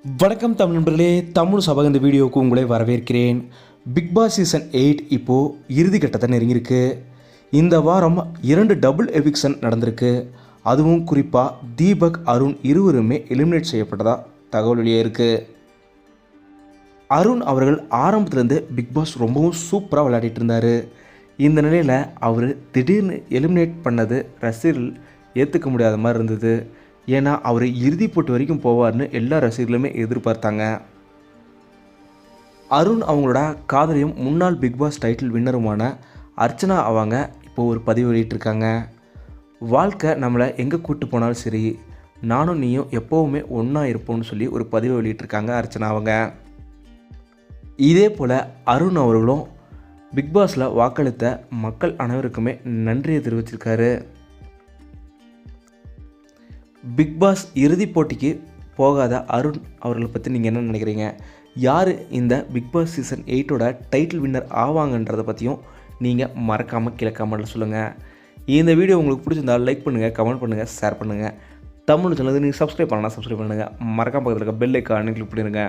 வணக்கம் தமிழ் நண்பர்களே, தமிழ் சபா இந்த வீடியோவுக்கு உங்களை வரவேற்கிறேன். பிக் பாஸ் சீசன் 8 இப்போது இறுதி கட்டத்தை நெருங்கியிருக்கு. இந்த வாரம் 2 டபுள் எவிக்ஷன் நடந்திருக்கு. அதுவும் குறிப்பாக தீபக், அருண் இருவருமே எலிமினேட் செய்யப்பட்டதாக தகவல் வெளியே இருக்குது. அருண் அவர்கள் ஆரம்பத்துலேருந்து பிக் பாஸ் ரொம்பவும் சூப்பராக விளையாடிட்டு இருந்தார். இந்த நிலையில் அவர் திடீர்னு எலிமினேட் பண்ணது ரசிகர்கள் ஏற்றுக்க முடியாத மாதிரி இருந்தது. ஏன்னா அவர் இறுதிப் போட்டி வரைக்கும் போவார்னு எல்லா ரசிகர்களுமே எதிர்பார்த்தாங்க. அருண் அவங்களோட காதலியும் முன்னாள் பிக் பாஸ் டைட்டில் வின்னருமான அர்ச்சனா அவங்க இப்போது ஒரு பதிவு வெளியிட்டிருக்காங்க. வாழ்க்கை நம்மளை எங்கே கூப்பிட்டு போனாலும் சரி, நானும் நீயும் எப்போவுமே ஒன்றா இருப்போம்னு சொல்லி ஒரு பதிவு வெளியிட்டிருக்காங்க அர்ச்சனா அவங்க. இதே போல் அருண் அவர்களும் பிக் பாஸில் வாக்களித்த மக்கள் அனைவருக்குமே நன்றியை தெரிவிச்சிருக்காரு. பிக் பாஸ் இறுதிப் போட்டிக்கு போகாத அருண் அவர்களை பற்றி நீங்கள் என்ன நினைக்கிறீங்க? யார் இந்த பிக் பாஸ் சீசன் 8ஓட டைட்டில் வின்னர் ஆவாங்கன்றதை பற்றியும் நீங்கள் மறக்காமல் கீழே கமெண்ட்டில் சொல்லுங்கள். இந்த வீடியோ உங்களுக்கு பிடிச்சிருந்தால் லைக் பண்ணுங்கள், கமெண்ட் பண்ணுங்கள், ஷேர் பண்ணுங்கள். தமிழ் சேனலுக்கு நீங்கள் சப்ஸ்கிரைப் பண்ணலாம், சப்ஸ்கிரைப் பண்ணுங்கள். மறக்காம பக்கத்தில் இருக்க பெல் ஐக்கானை கிளிக் பண்ணிடுங்க.